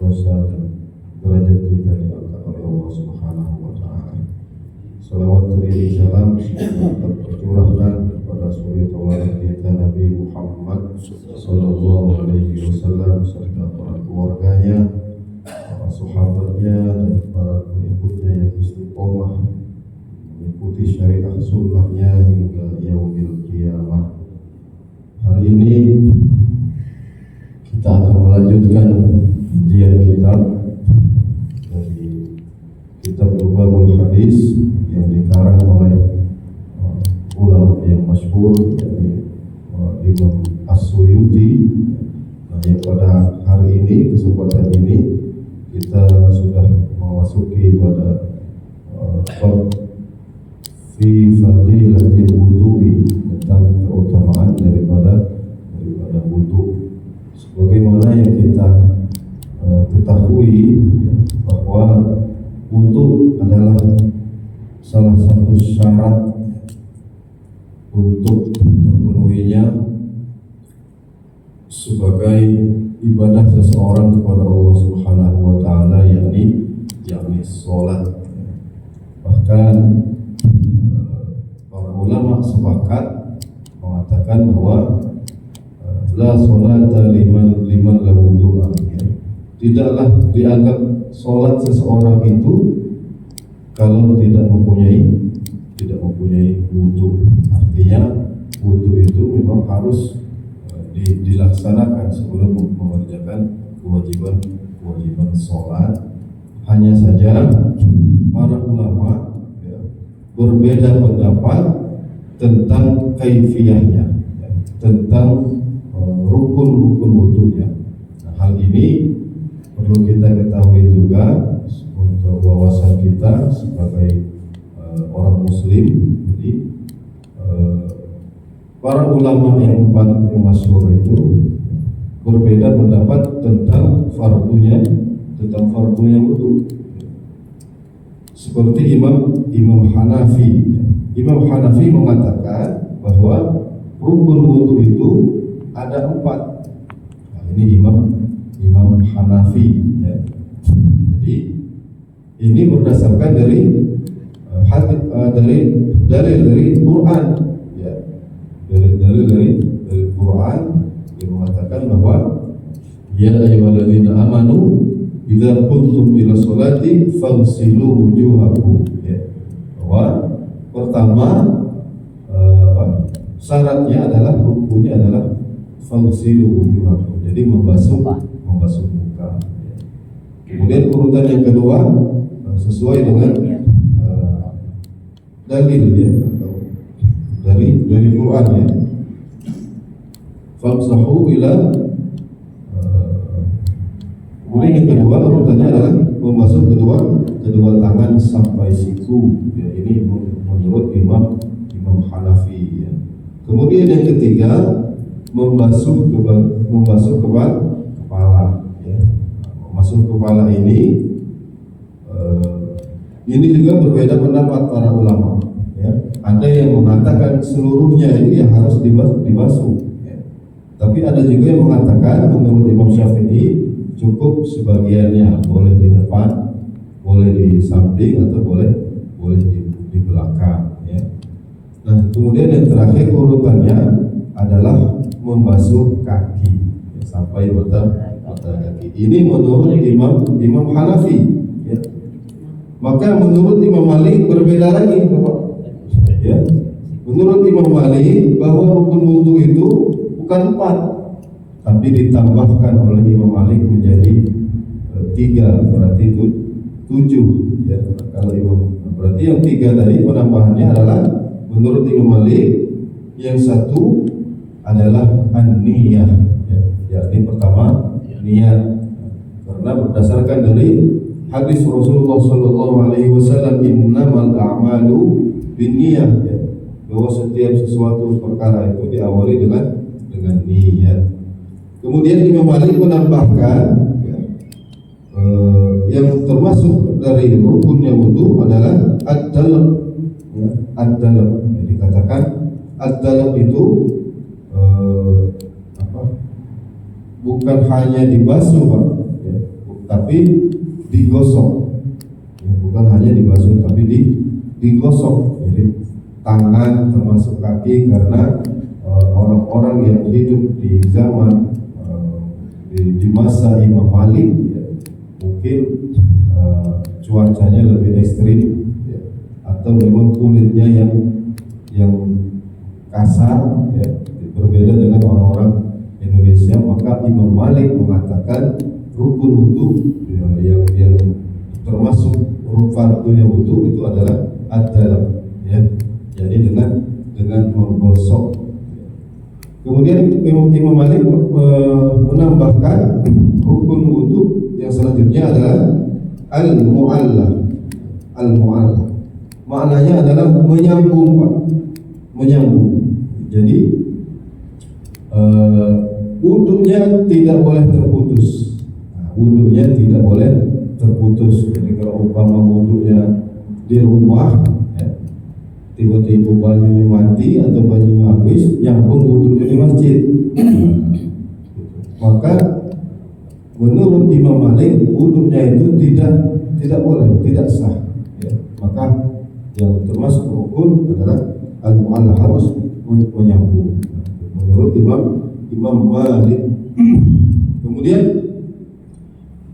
dosa dan derajat kita diangkat oleh Allah Subhanahu wa taala. Salawat beri salam tetap tercurahkan kepada suri tauladan kita Nabi Muhammad sallallahu alaihi wasallam serta para keluarganya, para sahabatnya dan para pengikutnya yang istiqomah mengikuti syariat sunnahnya hingga yaumil qiyamah. Hari ini kita akan melanjutkan kajian kitab dari kitab Lubabul Hadis yang dikarang oleh ulama yang masyhur, yakni Imam As-Suyuti. Nah, yang pada hari ini, kesempatan ini kita sudah memasuki pada fi fadilatil wudu'i, tentang keutamaan daripada wudu. Sebagaimana yang kita ketahui bahwa wudu adalah salah satu syarat untuk terpenuhinya sebagai ibadah seseorang kepada Allah Subhanahu wa taala, yakni salat. Bahkan para ulama sepakat mengatakan bahwa la sholata liman la wudu'a. Tidaklah dianggap sholat seseorang itu kalau tidak mempunyai wudu. Artinya wudu itu memang harus dilaksanakan sebelum mengerjakan kewajiban sholat. Hanya saja para ulama berbeda pendapat tentang kaifiyahnya, tentang rukun wudunya. Nah, hal ini perlu kita ketahui juga untuk wawasan kita sebagai orang muslim. Jadi para ulama yang empat masyhur itu berbeda pendapat tentang fardunya wudu. Seperti Imam Hanafi. Imam Hanafi mengatakan bahwa rukun wudu itu ada 4. Nah, ini Imam Hanafi, ya. Jadi ini berdasarkan dari Quran, ya. Dari Quran yang mengatakan bahwa ya ayyuhalladzina amanu idza qumtum ila sholati faghsilu wujuhakum, ya. Bahwa pertama syaratnya adalah, rukunnya adalah faghsilu wujuhakum, jadi membasuh muka. Kemudian urutan yang kedua sesuai dengan dalil, ya, atau dari Quran, ya. Famsahu ila. Kemudian yang kedua urutannya adalah membasuh kedua tangan sampai siku, ya. Ini menurut Imam Hanafi, ya. Kemudian yang ketiga membasuh kepala, ya. Membasuh kepala ini juga berbeda pendapat para ulama, ya. Ada yang mengatakan seluruhnya ini yang harus dibasuh, ya. Tapi ada juga yang mengatakan menurut Imam Syafi'i cukup sebagiannya, boleh di depan, boleh di samping, atau boleh di belakang, ya. Nah, kemudian yang terakhir urutannya adalah membasuh kaki, ya, sampai mata kaki. Ini menurut Imam Hanafi, ya. Maka menurut Imam Malik berbeda lagi, Bapak. Ya. Menurut Imam Malik bahwa rukun wudu itu bukan 4, tapi ditambahkan oleh Imam Malik menjadi 3, berarti itu 7, ya. Kalau berarti yang 3 tadi penambahannya adalah menurut Imam Malik yang satu adalah an-niyah, ya. Yakni pertama niat, karena berdasarkan dari hadis Rasulullah sallallahu alaihi wasallam, innamal a'malu binniyah, ya. Bahwa setiap sesuatu perkara itu diawali dengan niat. Kemudian Imam Malik menambahkan, ya, yang termasuk dari rukunnya wudu adalah ad-dalaq, ya, ad-dalaq. Jadi dikatakan ad-dalaq itu bukan hanya dibasuh, Pak, ya, tapi tapi digosok. Ya, bukan hanya dibasuh tapi digosok. Jadi tangan termasuk kaki, karena orang-orang yang hidup di zaman di masa Imam Malik ya, mungkin cuacanya lebih ekstrim ya, atau memang kulitnya yang kasar ya, berbeda dengan orang-orang Indonesia, maka Imam Malik mengatakan rukun wudu ya, yang termasuk fardunya wudu itu adalah ad-dalam ya, jadi dengan menggosok. Kemudian Imam Malik menambahkan rukun wudu yang selanjutnya adalah al-mu'allah. Al-mu'allah maknanya adalah menyambung, Pak, menyambung. Jadi wudunya tidak boleh terputus. Wudunya tidak boleh terputus. Jadi kalau umpama wudunya di rumah ya, tiba-tiba bajunya mati atau bajunya habis, nyambung wudunya di masjid, maka menurut Imam Malik wudunya itu tidak boleh, tidak sah ya. Maka yang termasuk rukun adalah al-mu'allah, harus menyambung menurut Imam Malik. Kemudian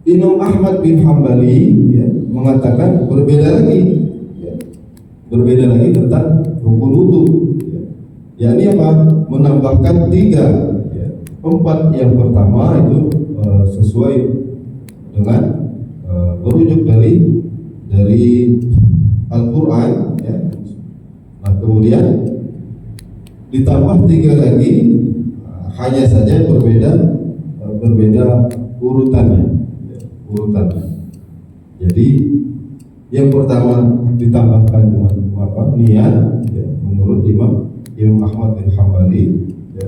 Imam Ahmad bin Hambali ya, mengatakan berbeda lagi tentang rukun wudu ya. Yakni apa? Menambahkan 3 ya. 4 yang pertama itu sesuai dengan merujuk dari Al-Quran ya. Nah, kemudian ditambah 3 lagi, hanya saja berbeda urutannya ya, Jadi yang pertama ditambahkan dengan niat ya, menurut Imam Ahmad bin Hambali ya.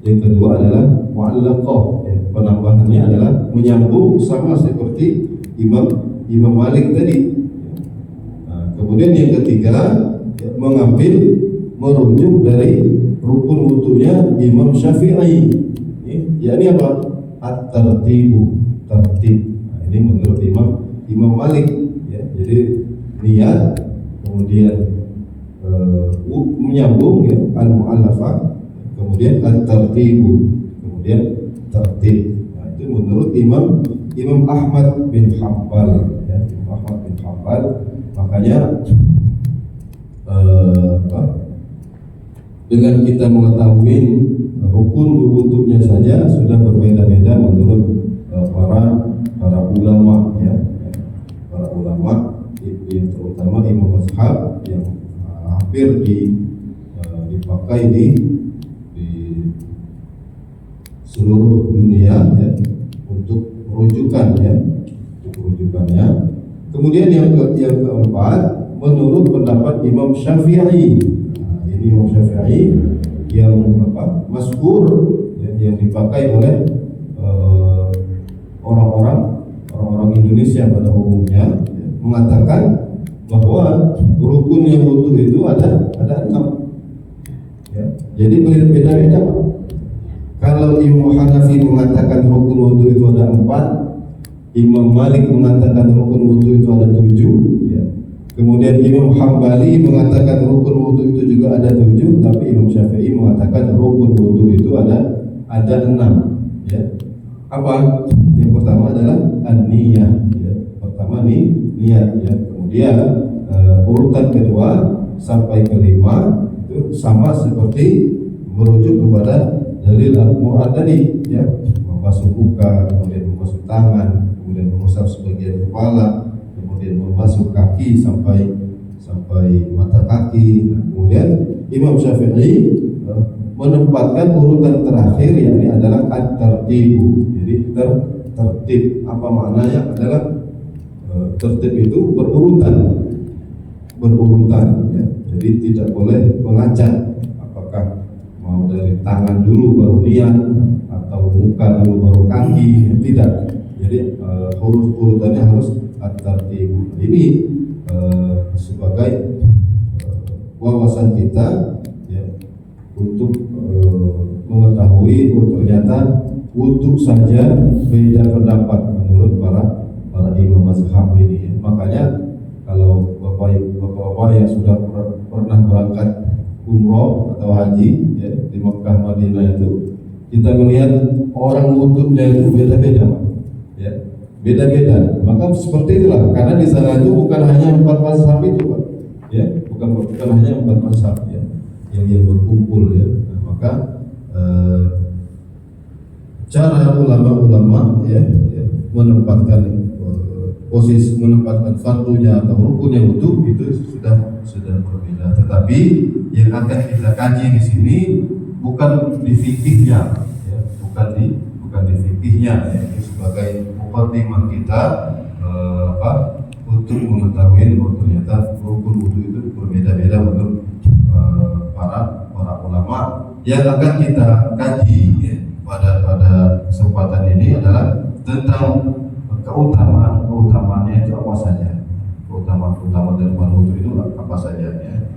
Yang kedua adalah mu'allaqah ya, penambahannya adalah menyambung sama seperti Imam Malik tadi. Nah, kemudian yang ketiga ya, merujuk dari rukun wudunya Imam Syafi'i ya, yakni apa? At-tartibu, tertib. Nah, ini menurut Imam Malik ya. Jadi niat, kemudian menyambung ya, al-mu'allafah, kemudian at-tartibu, kemudian tertib. Nah, itu menurut Imam Ahmad bin Hanbal ya, Imam Ahmad bin Hanbal. Makanya dengan kita mengetahui rukun wudunya saja sudah berbeda-beda menurut para ulama ya. Para ulama terutama imam mazhab yang hampir dipakai di seluruh dunia ya, untuk rujukannya. Kemudian yang keempat menurut pendapat Imam Syafi'i. Nah, ini Imam Syafi'i yang masyhur ya, yang dipakai oleh orang-orang Indonesia pada umumnya ya, mengatakan bahwa rukun yang wudu itu ada 6 ya. Jadi berbeda-beda, Pak. Kalau Imam Hanafi mengatakan rukun wudu itu ada 4, Imam Malik mengatakan rukun wudu itu ada 7 ya. Kemudian Imam Hambali mengatakan rukun wudu itu juga ada 7, tapi Imam Syafi'i mengatakan rukun wudu itu ada 6 ya. Apa? Yang pertama adalah an-niyah ya. Pertama niat ya. Kemudian urutan kedua sampai kelima itu sama seperti merujuk kepada dalil Al-Quran tadi ya. Membasuh muka, kemudian membasuh tangan, kemudian mengusap sebagian kepala, kemudian membasuh kaki sampai mata kaki. Nah, kemudian Imam Syafi'i menempatkan urutan terakhir, yakni adalah at-tartibu. Jadi tertib, apa maknanya? Adalah tertib itu berurutan ya. Jadi tidak boleh mengacak, apakah mau dari tangan dulu baru niat atau muka dulu baru kaki, tidak. Jadi urutannya harus at-tartibu. Ini sebagai wawasan kita ya, untuk mengetahui ternyata wudu saja beda pendapat menurut para mazhab ini. Makanya kalau bapak-bapak yang sudah pernah berangkat umroh atau haji ya, di Mekah Madinah itu, kita melihat orang wudhunya itu beda-beda, ya, beda-beda. Maka seperti itulah, karena di sana itu bukan hanya 4 mazhab itu, Pak, ya, bukan hanya 4 mazhab ya, yang berkumpul ya. Nah, maka cara ulama-ulama ya, menempatkan posisi, menempatkan fardunya atau rukunnya wudhu itu sudah berbeda. Tetapi yang akan kita kaji di sini bukan di fikihnya, ya, bukan di fikihnya, ya, itu sebagai mukadimah kita untuk mengetahui bahwa ternyata rukun wudhu itu berbeda-beda menurut para ulama. Yang akan kita kaji ya, pada kesempatan ini adalah tentang keutamaannya itu apa saja, keutamaan dari wudhu itu apa saja ya.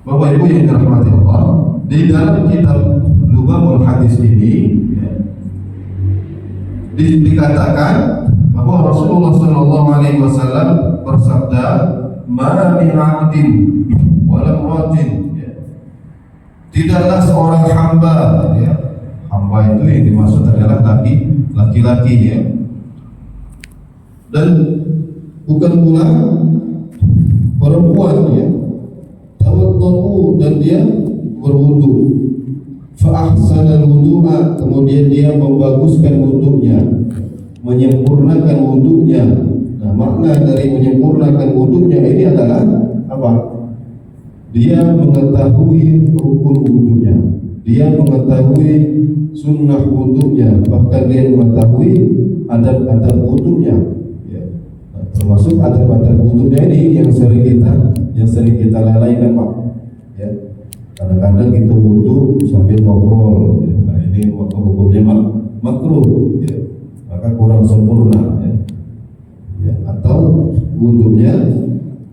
Bapak Ibu yang dirahmati Allah, di dalam kitab Lubabul Hadis ini ya, dikatakan bahwa Rasulullah SAW bersabda, "Ma min 'abdin wa la imra'atin," ya, tidaklah seorang hamba ya, hamba itu yang dimaksud adalah laki-laki ya, dan bukan pula perempuan ya, tawaddu, dan dia berwudu, fa ahsanal wudu'a, kemudian dia membaguskan wudunya, menyempurnakan wudunya. Nah, makna dari menyempurnakan wudunya ini adalah apa? Dia mengetahui rukun wudunya, dia mengetahui sunnah wudunya, bahkan dia mengetahui adab-adab wudunya ya. Nah, termasuk adab-adab wudunya ini yang sering kita lalaikan, Pak ya. Kadang-kadang kita wudu sambil ngobrol ya. Nah, ini hukumnya makruh ya, maka kurang sempurna ya. Ya, atau wudunya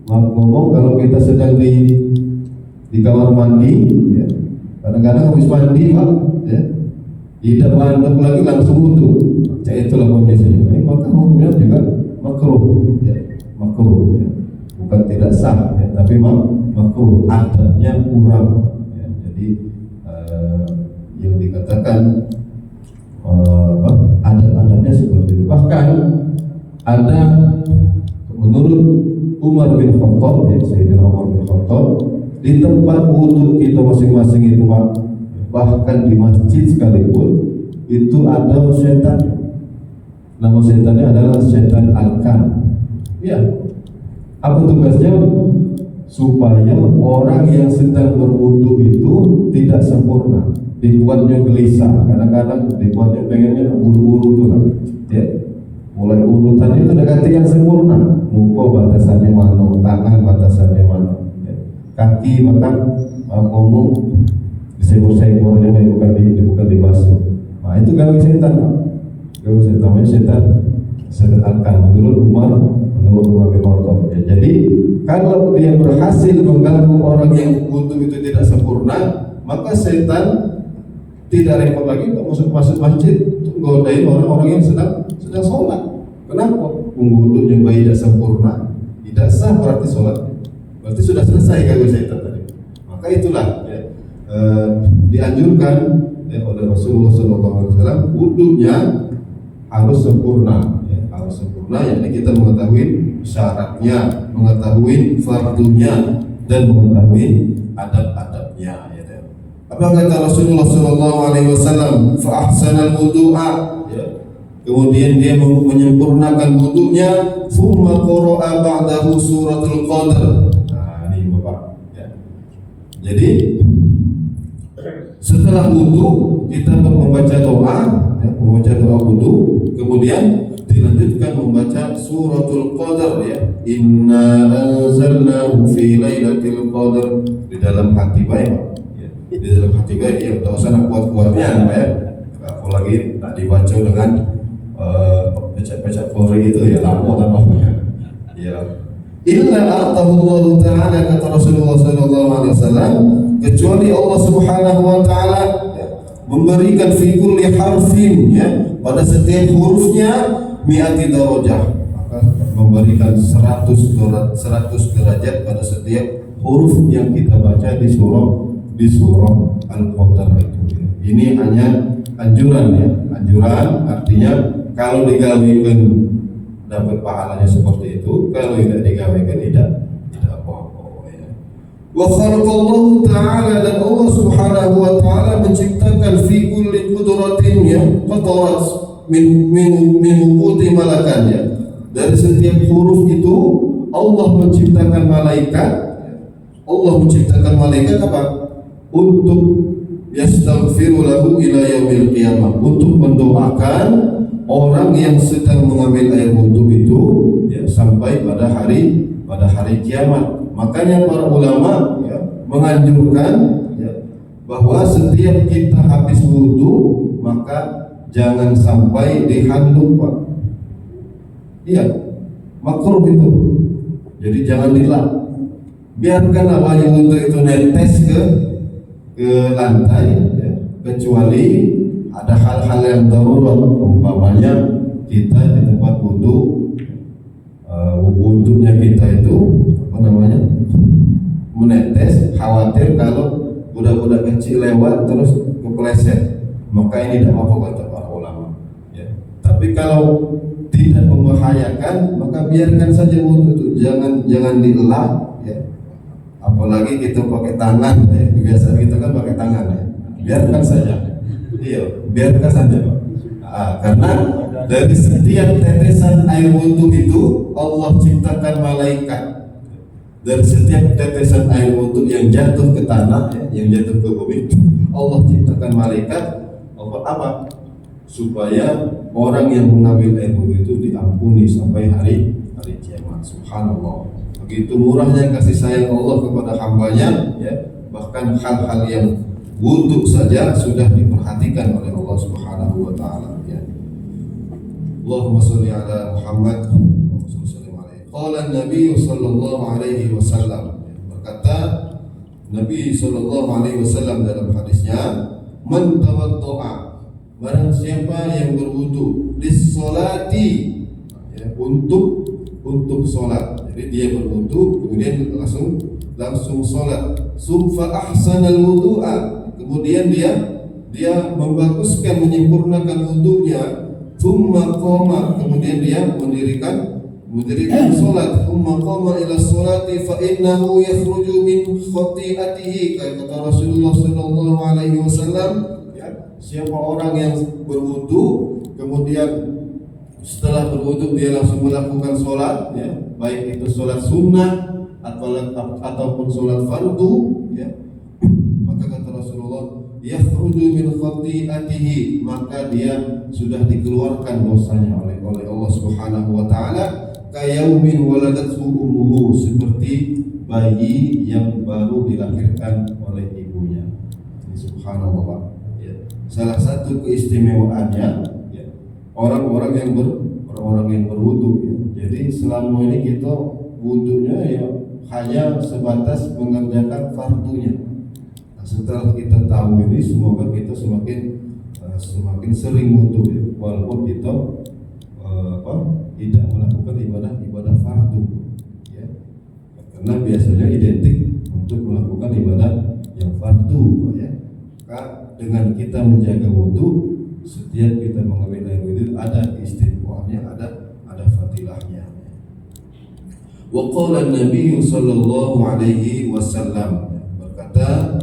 ngomong kalau kita sedang di kamar mandi ya. Kadang-kadang habis mandi, Pak ya, tidak landep lagi langsung wudu. Itulah kondisinya. Maka hukumnya juga makruh ya, makruh ya. Bukan tidak sah ya, tapi makruh, adabnya kurang ya. Jadi yang dikatakan adab-adabnya seperti itu. Bahkan ada menurut Umar bin Khattab ya, Sayyidina Umar bin Khattab, di tempat wudhu kita masing-masing itu, Pak, bahkan di masjid sekalipun itu ada setan. Nama setannya adalah setan Al-Kan ya. Apa tugasnya? Supaya orang yang sedang berwudu itu tidak sempurna, dibuatnya gelisah, kadang-kadang dibuatnya pengennya buru-buru tuh ya. Mulai urutan itu dekati yang sempurna, muka batasannya mana, tangan batasannya mana ya. Kaki bahkan ngomong disebur-seburnya bukan dibasuh. Nah, itu gawe setan, Pak. Gawe setan, namanya setan Al-Kan menurut Umar bin Khattab ya. Jadi kalau dia berhasil mengganggu orang yang wudu itu tidak sempurna, maka setan tidak repot lagi untuk masuk masjid untuk godain orang-orang yang sedang sholat. Kenapa? Wudunya tidak sempurna, tidak sah berarti sholat, berarti sudah selesai ganggu setan tadi. Maka itulah ya, dianjurkan ya, oleh Rasulullah SAW, wudunya harus sempurna ya, harus sempurna. Yakni kita mengetahui syaratnya, mengetahui fardunya, dan mengetahui adab-adabnya ya. Apa kata Rasulullah SAW? Fa ahsanal wudu'a ya. Kemudian dia menyempurnakan wudunya, thumma qara'a ba'dahu suratul Qadr. Nah, ini Bapak ya. Jadi setelah wudu kita membaca doa ya, membaca doa wudu, kemudian dilanjutkan membaca suratul Qadr ya. Inna anzalnahu fi lailatul qadr, di dalam hati baik ya. Di dalam hati baik ya, tak usah nak kuat-kuatnya ya. Apalagi tak dibaca dengan pecah-pecah Polri itu ya, lama tak apa ya. Illa a'tahu ta'ala, kata Rasulullah SAW, kecuali Allah Subhanahu wa taala ya, memberikan fi kulli harfin ya, pada setiap hurufnya mi'ati darajah, maka memberikan 100 derajat pada setiap huruf yang kita baca di surah Al-Qadar itu. Ini hanya anjuran ya, anjuran artinya kalau digawikan dapat pahalanya seperti itu, kalau tidak digawikan tidak apa-apa ya. Wa khalaqallahu ta'ala, dan Allah Subhanahu wa ta'ala menciptakan fi kulli qudratin ya qadarat min wuquti malakannya. Dari setiap huruf itu Allah menciptakan malaikat. Allah menciptakan malaikat apa? Untuk yastaghfiru lahu ila yaumil qiyamah, untuk mendoakan orang yang sedang mengambil air wudhu itu ya, sampai pada hari kiamat. Makanya para ulama ya, menganjurkan ya, bahwa setiap kita habis wudhu maka jangan sampai dihanduk, Pak. Iya, makruh itu. Jadi jangan dilap. Biarkan air wudhu itu netes ke lantai ya, kecuali ada hal-hal yang darurat, umpamanya kita di tempat wudhunya kita itu apa namanya menetes, khawatir kalau budak-budak kecil lewat terus kepleset, maka ini tidak apa-apa kata para ulama ya. Tapi kalau tidak membahayakan maka biarkan saja wudhu itu, jangan dielak ya. Apalagi kita pakai tangan ya. Biasa kita kan pakai tangan ya. Biarkan saja. Iya, biarkan saja, Pak. Karena dari setiap tetesan air wudhu itu Allah ciptakan malaikat. Dari setiap tetesan air wudhu yang jatuh ke tanah, yang jatuh ke bumi, Allah ciptakan malaikat. Apa? Supaya orang yang mengambil air wudhu itu diampuni sampai hari kiamat. Subhanallah. Begitu murahnya kasih sayang Allah kepada hambanya, ya. Bahkan hal-hal yang wudhu saja sudah diperhatikan oleh Allah Subhanahu wa taala ya. Allahumma shalli ala Muhammad wa sallim alaihi. Qala Nabi sallallahu alaihi wasallam, berkata Nabi sallallahu alaihi wasallam dalam hadisnya, man tawaddo'a, barang siapa yang berwudu lis-sholati ya, untuk sholat. Jadi dia berwudu kemudian langsung sholat. Sumfa ahsanal wudu'a, kemudian dia membaguskan, menyempurnakan wudunya. Tsumma qama, kemudian dia mendirikan sholat. Tsumma qama ila sholati fa innahu yakhruju min khati'atihi, kata Rasulullah sallallahu alaihi wasallam ya, siapa orang yang berwudu kemudian setelah berwudu dia langsung melakukan sholat ya, baik itu sholat sunnah ataupun sholat fardu ya, maka kata Rasulullah yakhruju min khati'atihi, maka dia sudah dikeluarkan dosanya oleh Allah Subhanahu wa taala, kayaumin waladathu ummuhu, seperti bayi yang baru dilahirkan oleh ibunya. Ini subhanallah ya. Salah satu keistimewaannya ya, orang-orang yang berwudu ya. Jadi selama ini kita wudunya ya hanya sebatas mengerjakan fardunya. Nah, setelah kita tahu ini, semoga kita semakin sering wudu ya, walaupun kita tidak melakukan ibadah fardu ya. Karena biasanya identik untuk melakukan ibadah yang fardu ya. Maka dengan kita menjaga wudu, setiap kita mengambil air wudu ada istighfarnya, ada fadilahnya. Wa qala Nabi sallallahu alaihi wasallam, berkata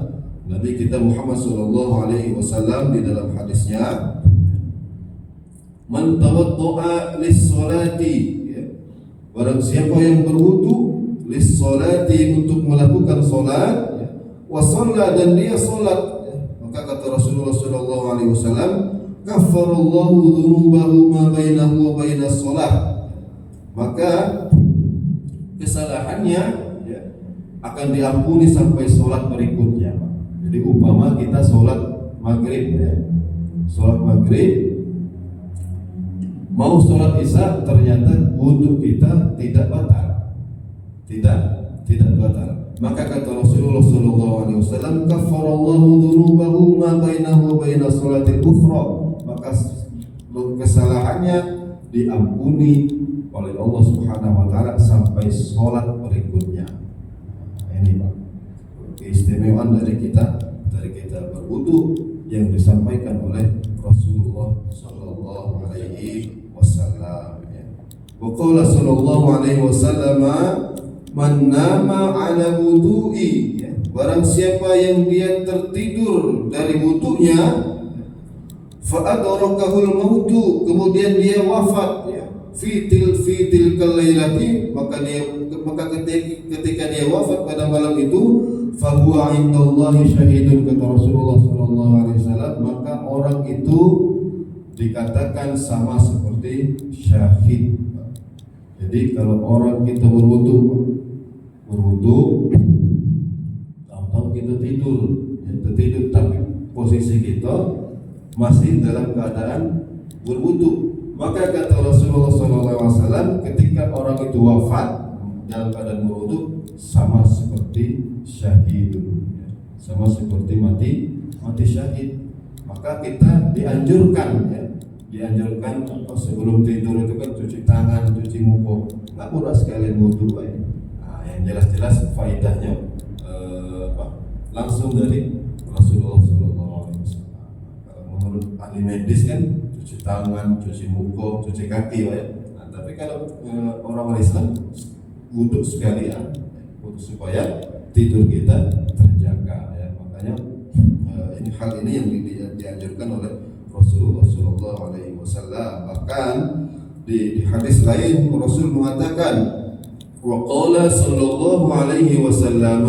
Nabi kita Muhammad sallallahu alaihi wasallam di dalam hadisnya, man tawaddo'a lis-sholati ya, barang siapa yang berwudu lis-sholati, untuk melakukan salat ya, wa shalla, dan dia salat ya, maka kata Rasulullah sallallahu alaihi wasallam, kaffarallahu dzunubahu ma bainahu wa bainas shalah, maka kesalahannya ya, akan diampuni sampai sholat berikutnya. Jadi umpama kita sholat maghrib ya, sholat maghrib mau sholat isya, ternyata wudu kita tidak batal, tidak batal, maka kata Rasulullah SAW, kaffarallahu dzunubahu ma bainahu wa bainas sholatil ukhra, maka kesalahannya diampuni oleh Allah Subhanahu wa taala sampai sholat berikutnya. Nah, ini Pak, keistimewaan dari kita berwudu yang disampaikan oleh Rasulullah sallallahu alaihi wasallam. Wa qala sallallahu alaihi wasallam, man nama ala wudu'i, barang siapa yang dia tertidur dari wudunya, fa adrakahul mautu, kemudian dia wafat, fitil kalailati, maka ketika dia wafat pada malam itu, fahuwa indallahi syahidun, kata Rasulullah sallallahu alaihi wasallam, maka orang itu dikatakan sama seperti syahid. Jadi kalau orang kita berwudu tahu kita tidur, tapi posisi kita masih dalam keadaan berwudu, maka kata Rasulullah SAW, ketika orang itu wafat dalam keadaan berwudu, sama seperti syahid, sama seperti mati syahid. Maka kita dianjurkan sebelum tidur itu kan cuci tangan, cuci muka, nggak murah sekalian wudu. Nah, yang jelas-jelas faedahnya langsung dari Rasulullah SAW. Kalau menurut ahli medis kan cuci tangan, cuci muka, cuci kaki, nah, tapi kalau orang Islam wudu sekalian, supaya tidur kita terjaga, makanya hal ini yang dianjurkan oleh Rasulullah sallallahu alaihi wasallam. Bahkan di hadis lain Rasul mengatakan, wa qala sallallahu alaihi wasallam,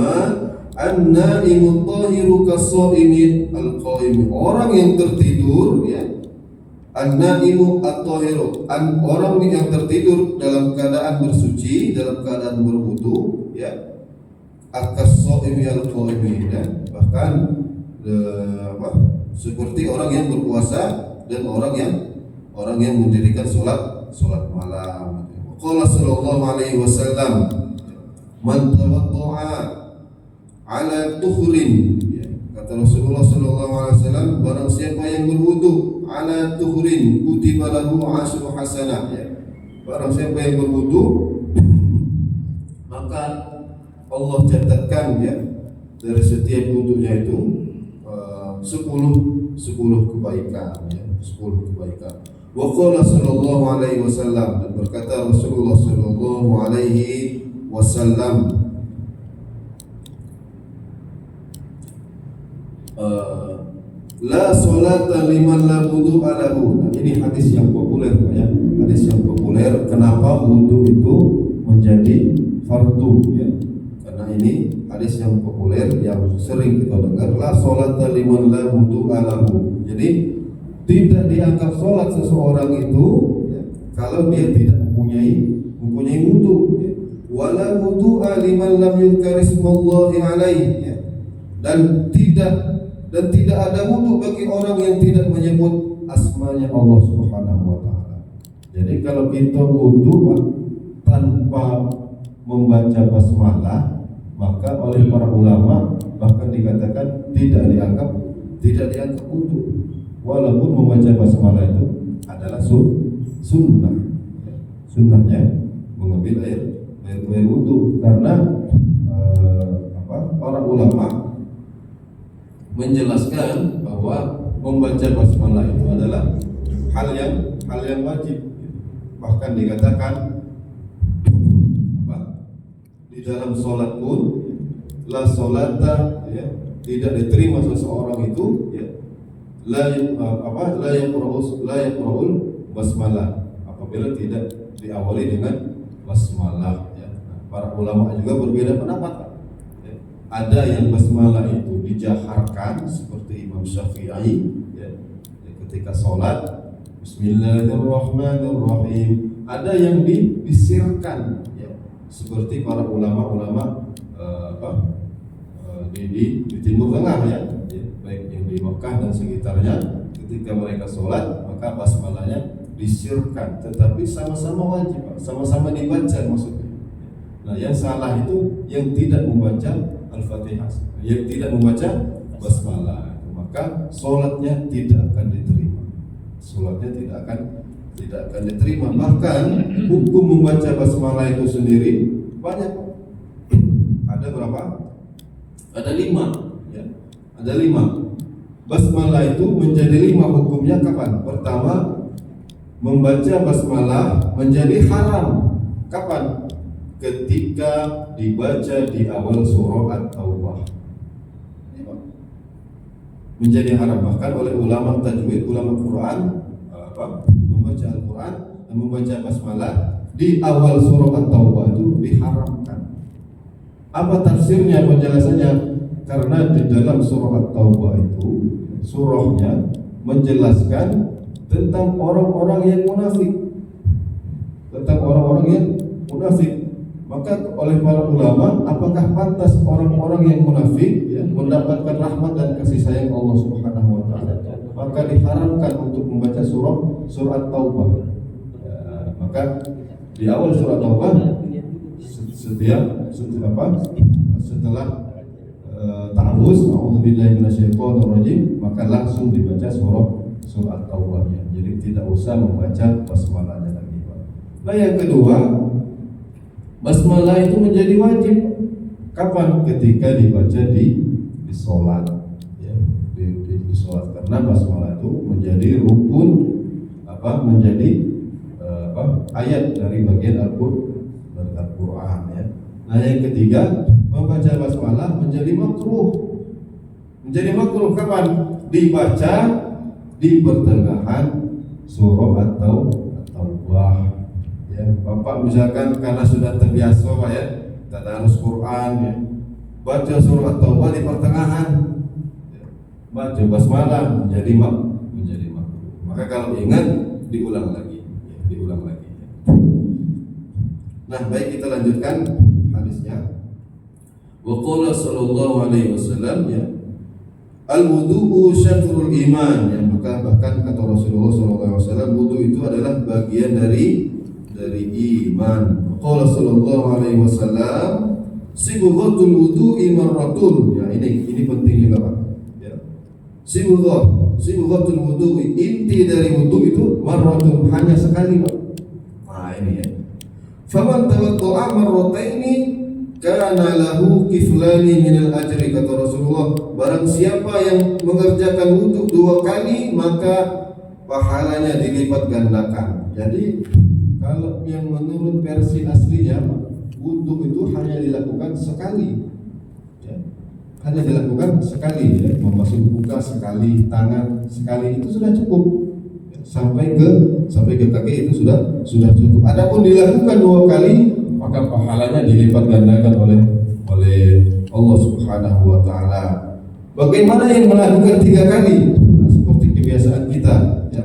an-naimu tahiru kas-shaimi al-qaim, orang yang tertidur, an-naimu at-tahiru, orang yang tertidur dalam keadaan bersuci, dalam keadaan berwudu, kas-shaimi al-qaim, bahkan seperti orang yang berpuasa dan orang yang mendirikan salat malam. Qala sallallahu alaihi wasallam, man tawadda'a ala tuhrin, kata Rasulullah sallallahu alaihi wasallam, barang siapa yang berwudu ala tuhrin kutiba lahu 10 hasanah, barang siapa yang berwudu maka Allah catatkan dari setiap wudunya itu 10 kebaikan, 10 kebaikan. Wa qala sallallahu alaihi wasallam, dan berkata Rasulullah sallallahu alaihi wasallam, la salata liman la wudu'a lahu. Ini hadis yang populer, hadis yang populer. Kenapa wudu itu menjadi fardu, karena ini hadis yang populer yang sering kita dengar, la sholata liman la wudu'a lahu. Jadi tidak dianggap sholat seseorang itu kalau dia tidak mempunyai wudu. Wala wudu'a liman lam yuzkar ismallahi alaihi, dan tidak ada wudu bagi orang yang tidak menyebut asmanya Allah Subhanahu wa taala. Jadi kalau kita wudu tanpa membaca basmalah, maka oleh para ulama bahkan dikatakan tidak dianggap wudu, walaupun membaca basmalah itu adalah sunnahnya mengambil air wudu, karena para ulama menjelaskan bahwa membaca basmalah itu adalah hal yang wajib. Bahkan dikatakan di dalam sholat pun la sholata, tidak diterima seseorang itu la yaqra'ul basmalah, apabila tidak diawali dengan basmalah. Para ulama juga berbeda pendapat. Ada yang basmalah itu dijaharkan seperti Imam Syafi'i, ketika sholat Bismillahirrahmanirrahim. Ada yang disirkan, seperti para ulama-ulama di Timur Tengah, baik yang di Mekah dan sekitarnya, ketika mereka sholat maka basmalahnya disirkan, tetapi sama-sama wajib, sama-sama dibaca maksudnya. Nah, yang salah itu yang tidak membaca Al-Fatihah, yang tidak membaca basmalah, maka sholatnya tidak akan diterima. Sholatnya tidak tidak akan diterima. Bahkan hukum membaca basmalah itu sendiri banyak. Ada berapa? Ada 5 ya. Ada 5. Basmalah itu menjadi 5 hukumnya kapan? Pertama, membaca basmalah menjadi haram. Kapan? Ketika dibaca di awal surah At-Taubah. Menjadi haram bahkan oleh ulama tajwid, ulama Quran, membaca Al-Quran dan membaca basmalah di awal surah At-Taubah itu diharamkan. Apa tafsirnya, penjelasannya? Karena di dalam surah At-Taubah itu surahnya menjelaskan tentang orang-orang yang munafik. Maka oleh para ulama, apakah pantas orang-orang yang munafik ya, mendapatkan rahmat dan kasih sayang Allah Subhanahu wa taala? Maka diharamkan untuk membaca surah Taubah. Ya, maka di awal surah Taubah setelah ta'awuz, a'udzubillahi minasyaitonirrajim, maka langsung dibaca surah Taubahnya. Jadi tidak usah membaca basmalahnya lagi. Nah, yang kedua, basmalah itu menjadi wajib. Kapan? Ketika dibaca di sholat ya, di sholat, karena basmalah itu menjadi rukun menjadi ayat dari bagian Al-Quran ya. Nah, yang ketiga, membaca basmalah menjadi makruh. Kapan? Dibaca di pertengahan surah atau Taubah. Ya, Bapak misalkan karena sudah terbiasa Pak ya, tadarus Quran ya, baca surah Taubah di pertengahan, ya, baca basmalah menjadi makruh. Maka kalau ingat diulang lagi. Nah, baik, kita lanjutkan hadisnya. Wa qala sallallahu alaihi wasallam ya, al-wudu'u syatrul iman ya, maka bahkan kata Rasulullah sallallahu alaihi wasallam, wudu itu adalah bagian dari iman. Qala sallallahu alaihi wasallam, sibghatul wudu'i marratun. Ya, ini penting juga Pak. Ya. Sibghatul wudu'i, inti dari wudu itu marratun, hanya sekali Pak. Nah, ini ya. Faman tawadda'a marrataini kana lahu kiflani minal ajri, kata Rasulullah, barang siapa yang mengerjakan wudu 2 kali maka pahalanya dilipat gandakan. Jadi kalau yang menurut versi aslinya, wudu itu hanya dilakukan sekali ya. Membasuh muka sekali, tangan sekali, itu sudah cukup ya. Sampai ke kaki itu sudah cukup. Adapun dilakukan 2 kali, maka pahalanya dilipat gandakan oleh Allah Subhanahu wa taala. Bagaimana yang melakukan 3 kali? Nah, seperti kebiasaan kita ya.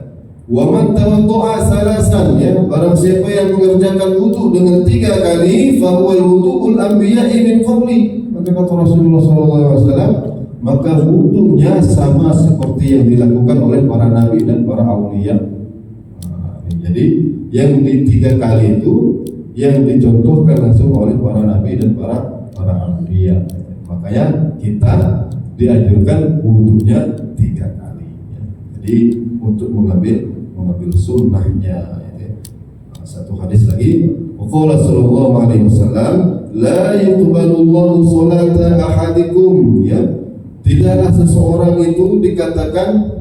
Wa man tawadda'a salasan ya, barang siapa yang mengerjakan wudu dengan 3 kali, fa huwal wudu'ul anbiya'i min qabli. Maka kata Rasulullah sallallahu alaihi wasallam, maka wudunya sama seperti yang dilakukan oleh para nabi dan para aulia. Nah, jadi yang di 3 kali itu yang dicontohkan langsung oleh para nabi dan para aulia. Makanya kita dianjurkan wudunya 3 kali ya. Jadi untuk mengambil sunnahnya ya. Satu hadis lagi, qala sallallahu alaihi wasallam, la yuqbalullahu salata ahadikum ya, tidaklah seseorang itu dikatakan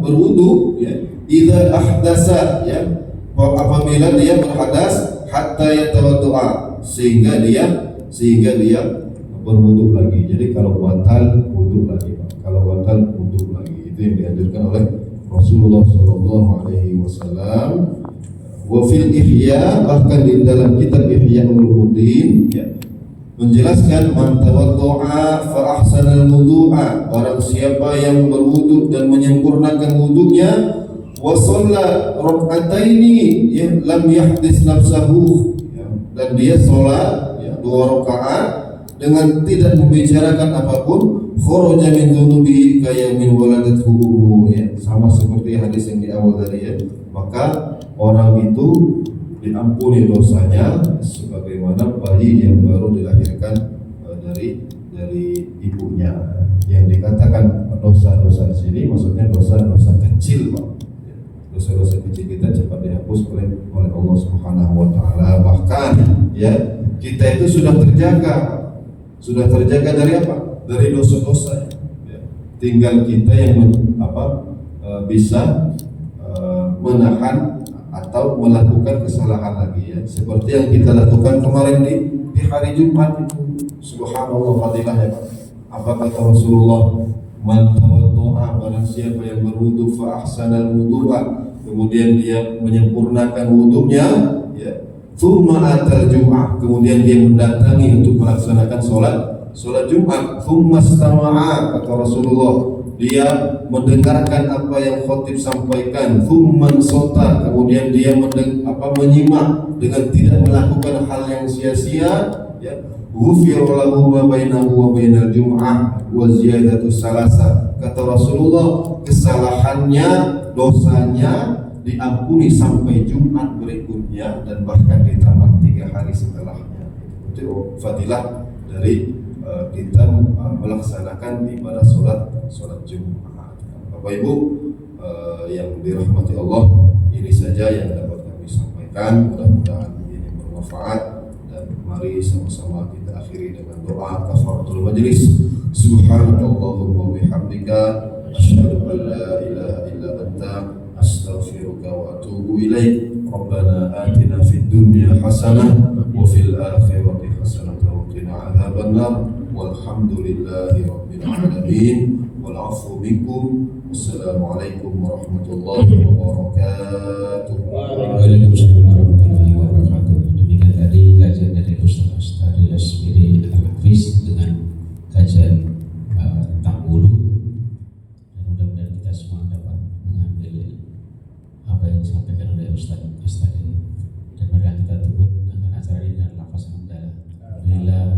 berwudu ya, idza ahdasa ya, apabila dia berhadas, hatta yatawaddu'a, sehingga dia berwudu lagi. Jadi kalau batal wudu lagi, itu yang dianjurkan oleh Rasulullah sallallahu alaihi wasallam. Wa fil ihya, bahkan di dalam kitab Ihya Ulumuddin ya, menjelaskan, man tawaddu'a fa ahsana al-wudu'a, barang siapa yang berwudu dan menyempurnakan wudunya, wa shalla rak'ataini ya, lam yahdits nafsahu ya, dan dia salat ya, 2 rakaat dengan tidak membicarakan apapun, kharaja min dzunubi kayamin waladathu ya, sama seperti hadis yang di awal tadi ya, maka orang itu diampuni dosanya sebagaimana bayi yang baru dilahirkan dari ibunya. Yang dikatakan dosa-dosa di sini maksudnya dosa-dosa kecil Pak. dosa-dosa kecil kita cepat dihapus oleh Allah Subhanahu wa taala. Bahkan ya, kita itu sudah terjaga dari apa? Dari dosa-dosa ya. Tinggal kita yang bisa menahan atau melakukan kesalahan lagi ya. Seperti yang kita lakukan kemarin di hari Jumat itu. Subhanallah, fadilahnya Pak. Apa kata Rasulullah? Man tawaddu'a, barang siapa yang berwudu fa ahsanal wudu'a, kemudian dia menyempurnakan wudunya ya, thumma atal jum'ah, kemudian dia mendatangi untuk melaksanakan sholat Jumat, thumma istama'a, kata Rasulullah, dia mendengarkan apa yang khatib sampaikan, thumma sota, kemudian dia menyimak dengan tidak melakukan hal yang sia-sia ya, ghufira lahu ma bainahu wa bainal jum'ah wa ziyadatu salasa, kata Rasulullah, kesalahannya, dosanya diampuni sampai Jumat berikutnya dan bahkan ditambah 3 hari setelahnya. Itu fadilah dari kita melaksanakan ibadah sholat Jumat. Bapak Ibu yang dirahmati Allah, ini saja yang dapat kami sampaikan. Mudah-mudahan ini bermanfaat. Mari sama-sama kita akhiri dengan doa kafaratul majlis. Subhanakallahumma wa bihamdika asyhadu an la ilaha illa anta astaghfiruka wa atubu ilaik. Rabbana atina fid dunya hasanah wa fil akhirati hasanah wa qina adzabannar. Walhamdulillahi rabbil alamin. Wal 'afwu minkum. Wassalamualaikum warahmatullahi wabarakatuh. Waalaikumsalam warahmatullahi wabarakatuh. Demikian tadi kajian dari Ustaz dari SPD Al-Hafiz dengan kajian tentang wudu, dan mudah-mudahan kita semua dapat mengambil apa yang disampaikan oleh Ustaz tadi. Dan marilah kita tutup dengan acara ini dengan lafaz hamdalah. Alhamdulillah.